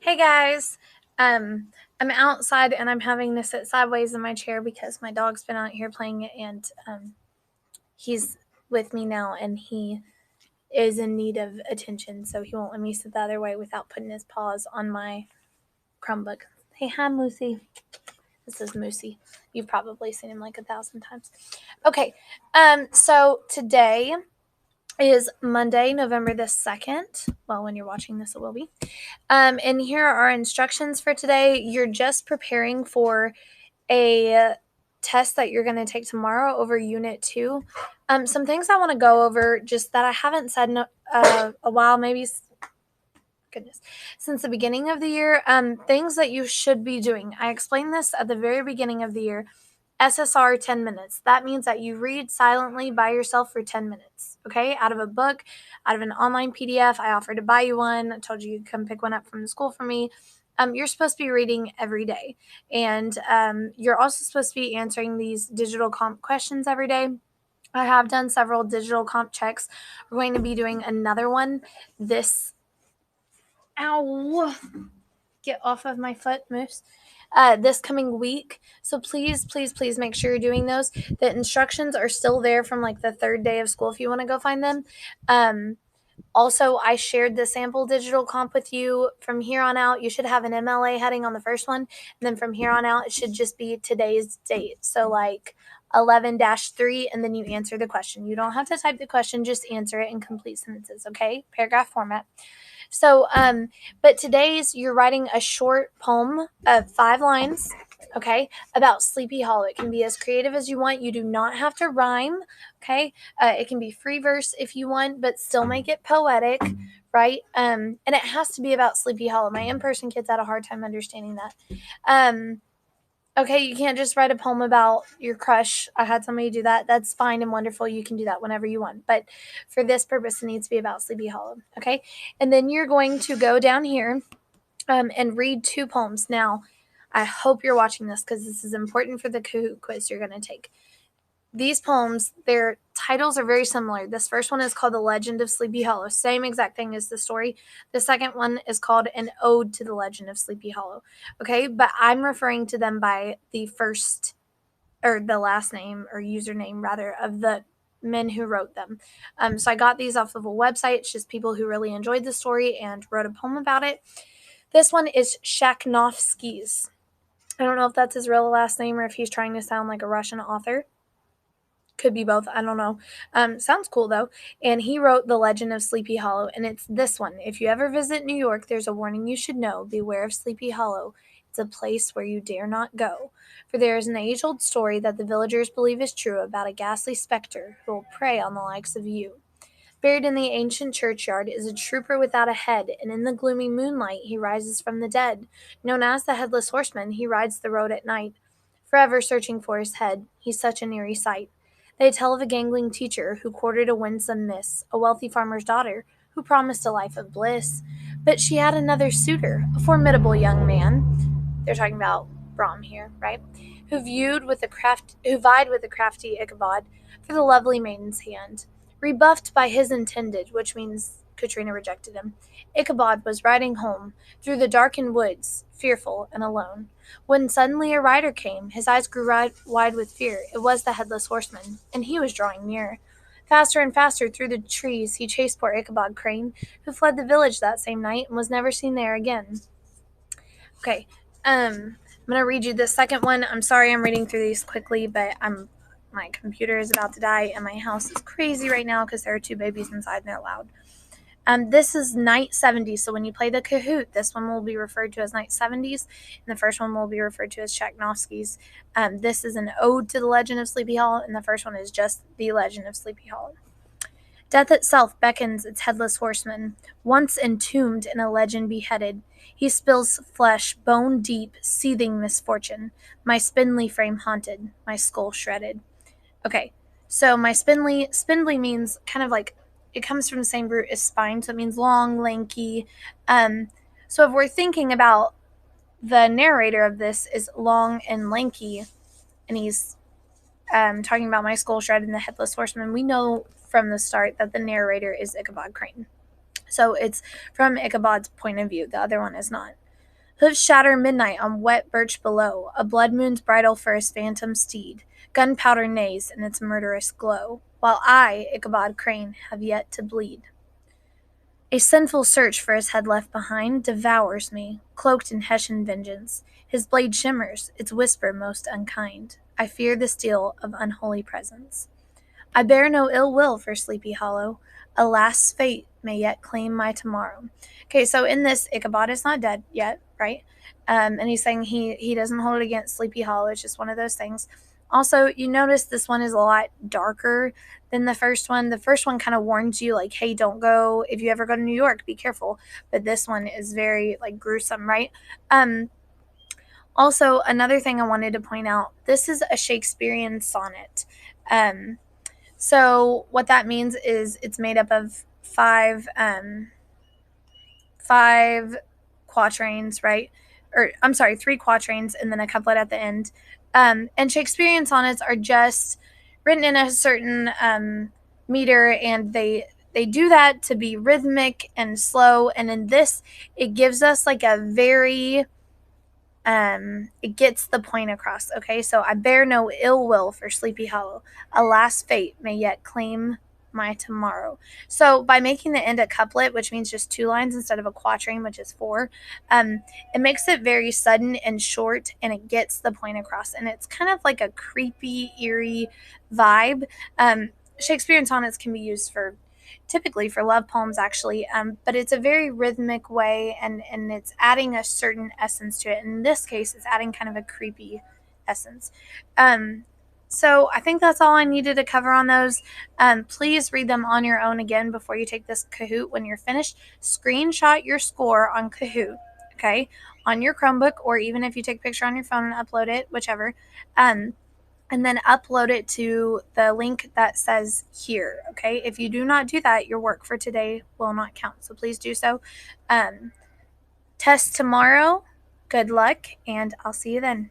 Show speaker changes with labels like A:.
A: Hey guys, I'm outside and I'm having to sit sideways in my chair because my dog's been out here playing it and he's with me now and he is in need of attention, so he won't let me sit the other way without putting his paws on my Chromebook. Hey, hi, Moosey. This is Moosey. You've probably seen him like 1,000 times. Okay, so today is Monday, November the 2nd. Well, when you're watching this, it will be. And here are our instructions for today. You're just preparing for a test that you're going to take tomorrow over Unit 2. Some things I want to go over just that I haven't said in a while, maybe, goodness, since the beginning of the year. Things that you should be doing. I explained this at the very beginning of the year. SSR 10 minutes. That means that you read silently by yourself for 10 minutes, okay? Out of a book, out of an online PDF. I offered to buy you one. I told you you'd come pick one up from the school for me. You're supposed to be reading every day. And you're also supposed to be answering these digital comp questions every day. I have done several digital comp checks. We're going to be doing another one this. Ow! Get off of my foot, Moose. This coming week. So please, please, please make sure you're doing those. The instructions are still there from like the third day of school if you want to go find them. Also, I shared the sample digital comp with you. From here on out, you should have an MLA heading on the first one. And then from here on out, it should just be today's date. So like 11-3, and then you answer the question. You don't have to type the question, just answer it in complete sentences, okay? Paragraph format. So, but today's you're writing a short poem of 5 lines, okay, about Sleepy Hollow. It can be as creative as you want. You do not have to rhyme, okay? It can be free verse if you want, but still make it poetic, right? And it has to be about Sleepy Hollow. My in-person kids had a hard time understanding that. Okay, you can't just write a poem about your crush. I had somebody do that. That's fine and wonderful. You can do that whenever you want. But for this purpose, it needs to be about Sleepy Hollow. Okay, and then you're going to go down here and read 2 poems. Now, I hope you're watching this because this is important for the Kahoot quiz you're going to take. These poems, their titles are very similar. This first one is called The Legend of Sleepy Hollow. Same exact thing as the story. The second one is called An Ode to the Legend of Sleepy Hollow. Okay, but I'm referring to them by the first or the last name or username rather of the men who wrote them. So I got these off of a website. It's just people who really enjoyed the story and wrote a poem about it. This one is Shakhnovsky's. I don't know if that's his real last name or if he's trying to sound like a Russian author. Could be both. I don't know. Sounds cool though. And he wrote The Legend of Sleepy Hollow, and it's this one. If you ever visit New York, there's a warning you should know. Beware of Sleepy Hollow. It's a place where you dare not go. For there is an age-old story that the villagers believe is true about a ghastly specter who will prey on the likes of you. Buried in the ancient churchyard is a trooper without a head, and in the gloomy moonlight he rises from the dead. Known as the Headless Horseman, he rides the road at night, forever searching for his head. He's such an eerie sight. They tell of a gangling teacher who courted a winsome miss, a wealthy farmer's daughter, who promised a life of bliss. But she had another suitor, a formidable young man. They're talking about Brahm here, right? Who vied with the crafty Ichabod for the lovely maiden's hand. Rebuffed by his intended, which means Katrina rejected him, Ichabod was riding home through the darkened woods, fearful and alone. When suddenly a rider came, his eyes grew wide with fear. It was the Headless Horseman, and he was drawing near. Faster and faster through the trees he chased poor Ichabod Crane, who fled the village that same night and was never seen there again. Okay, I'm gonna read you the second one. I'm sorry I'm reading through these quickly, but my computer is about to die and my house is crazy right now because there are 2 babies inside and they're loud. This is Night 70, so when you play the Kahoot, this one will be referred to as Night 70s, and the first one will be referred to as Shakhnovsky's. This is an ode to the legend of Sleepy Hollow, and the first one is just the legend of Sleepy Hollow. Death itself beckons its headless horseman, once entombed in a legend beheaded. He spills flesh, bone deep, seething misfortune. My spindly frame haunted, my skull shredded. Okay, so my spindly means kind of like, it comes from the same root as spine, so it means long, lanky. So if we're thinking about the narrator of this is long and lanky, and he's talking about my skull shredded and the headless horseman, we know from the start that the narrator is Ichabod Crane. So it's from Ichabod's point of view. The other one is not. Hoofs shatter midnight on wet birch below, a blood moon's bridle for his phantom steed. Gunpowder neighs in its murderous glow, while I, Ichabod Crane, have yet to bleed. A sinful search for his head left behind devours me, cloaked in Hessian vengeance. His blade shimmers, its whisper most unkind. I fear the steel of unholy presence. I bear no ill will for Sleepy Hollow. Alas, fate may yet claim my tomorrow. Okay, so in this, Ichabod is not dead yet, right? And he's saying he doesn't hold it against Sleepy Hollow. It's just one of those things. Also, you notice this one is a lot darker than the first one. The first one kind of warns you, like, hey, don't go, if you ever go to New York, be careful. But this one is very, like, gruesome, right? Also, another thing I wanted to point out, this is a Shakespearean sonnet. So what that means is it's made up of five quatrains, right? Or I'm sorry, three quatrains and then a couplet at the end. And Shakespearean sonnets are just written in a certain meter, and they do that to be rhythmic and slow. And in this, it gives us like a very it gets the point across. Okay, so I bear no ill will for Sleepy Hollow. Alas, fate may yet claim my tomorrow. So by making the end a couplet, which means just 2 lines instead of a quatrain, which is 4, it makes it very sudden and short, and it gets the point across. And it's kind of like a creepy, eerie vibe. Shakespearean sonnets can be used for typically for love poems, actually, but it's a very rhythmic way, and it's adding a certain essence to it. In this case, it's adding kind of a creepy essence. So I think that's all I needed to cover on those. Please read them on your own again before you take this Kahoot. When you're finished, screenshot your score on Kahoot, okay, on your Chromebook, or even if you take a picture on your phone and upload it, whichever. And then upload it to the link that says here, okay? If you do not do that, your work for today will not count. So please do so. Test tomorrow. Good luck, and I'll see you then.